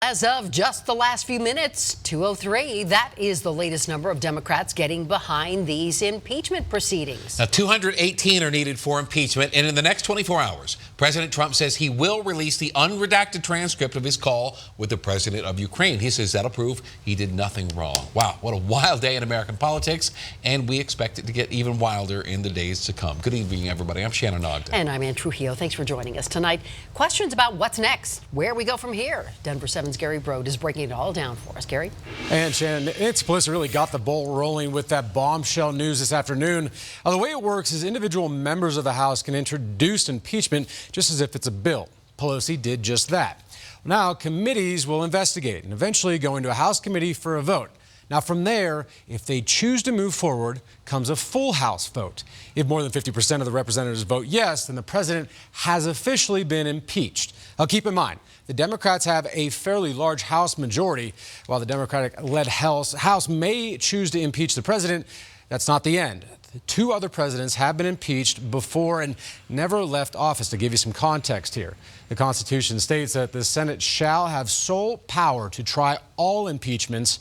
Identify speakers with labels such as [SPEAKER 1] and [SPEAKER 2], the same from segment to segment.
[SPEAKER 1] as of just the last few minutes, 203. That is the latest number of Democrats getting behind these impeachment proceedings.
[SPEAKER 2] Now, 218 are needed for impeachment, and in the next 24 hours, President Trump says he will release the unredacted transcript of his call with the president of Ukraine. He says that'll prove he did nothing wrong. Wow, what a wild day in American politics, and we expect it to get even wilder in the days to come. Good evening, everybody. I'm Shannon Ogden.
[SPEAKER 1] And I'm Ann Trujillo. Thanks for joining us tonight. Questions about what's next, where we go from here. Denver 7's Gary Brode is breaking it all down for us. Gary?
[SPEAKER 3] And Shannon, Nancy Pelosi really got the ball rolling with that bombshell news this afternoon. The way it works is individual members of the House can introduce impeachment just as if it's a bill. Pelosi did just that. Now, committees will investigate and eventually go into a House committee for a vote. Now, from there, if they choose to move forward, comes a full House vote. If more than 50% of the representatives vote yes, then the president has officially been impeached. Now, keep in mind, the Democrats have a fairly large House majority. While the Democratic-led House may choose to impeach the president, that's not the end. The two other presidents have been impeached before and never left office. To give you some context here, the Constitution states that the Senate shall have sole power to try all impeachments.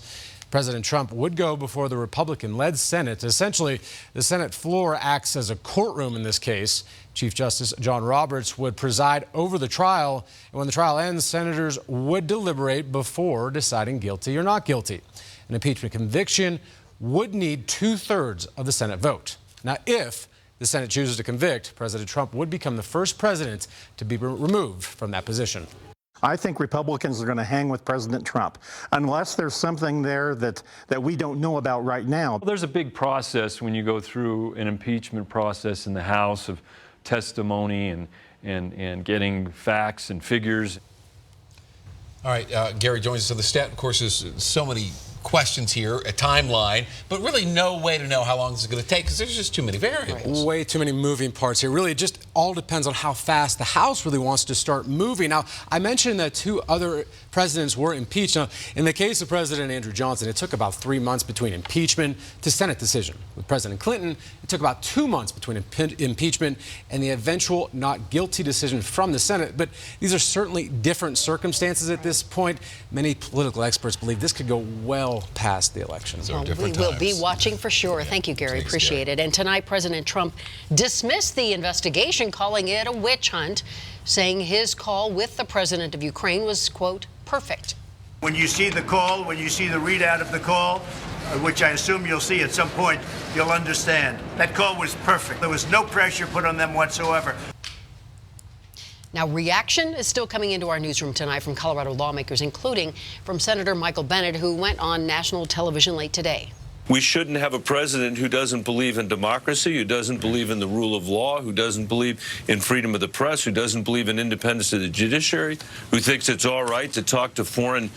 [SPEAKER 3] President Trump would go before the Republican-led Senate. Essentially, the Senate floor acts as a courtroom in this case. Chief Justice John Roberts would preside over the trial, and when the trial ends, senators would deliberate before deciding guilty or not guilty. An impeachment conviction would need 2/3 of the Senate vote. Now, if the Senate chooses to convict, President Trump would become the first president to be removed from that position.
[SPEAKER 4] I think Republicans are going to hang with President Trump unless there's something there that we don't know about right now.
[SPEAKER 5] Well, there's a big process when you go through an impeachment process in the House of testimony and getting facts and figures.
[SPEAKER 2] All right, Gary joins us. So the stat, of course, is so many questions here, a timeline, but really no way to know how long this is going to take because there's just too many variables.
[SPEAKER 3] Way too many moving parts here. Really, it just all depends on how fast the House really wants to start moving. Now, I mentioned that two other presidents were impeached. Now, in the case of President Andrew Johnson, it took about 3 months between impeachment to Senate decision. With President Clinton, it took about 2 months between impeachment and the eventual not guilty decision from the Senate. But these are certainly different circumstances at this point. Many political experts believe this could go well past the election.
[SPEAKER 1] Well, we will be watching for sure. Thank you, Gary.
[SPEAKER 2] Thanks,
[SPEAKER 1] appreciate
[SPEAKER 2] Gary.
[SPEAKER 1] it. And tonight, President Trump dismissed the investigation, calling it a witch hunt, saying his call with the president of Ukraine was, quote, perfect.
[SPEAKER 6] When you see the call, when you see the readout of the call, which I assume you'll see at some point, you'll understand. That call was perfect. There was no pressure put on them whatsoever.
[SPEAKER 1] Now, reaction is still coming into our newsroom tonight from Colorado lawmakers, including from Senator Michael Bennet, who went on national television late today.
[SPEAKER 7] We shouldn't have a president who doesn't believe in democracy, who doesn't believe in the rule of law, who doesn't believe in freedom of the press, who doesn't believe in independence of the judiciary, who thinks it's all right to talk to foreign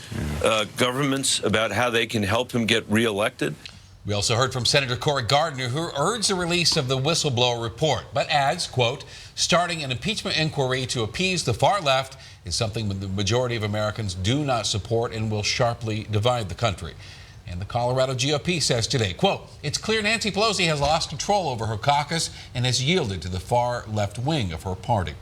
[SPEAKER 7] governments about how they can help him get reelected.
[SPEAKER 2] We also heard from Senator Cory Gardner, who urged the release of the whistleblower report, but adds, quote, starting an impeachment inquiry to appease the far left is something the majority of Americans do not support and will sharply divide the country. And the Colorado GOP says today, quote, it's clear Nancy Pelosi has lost control over her caucus and has yielded to the far left wing of her party.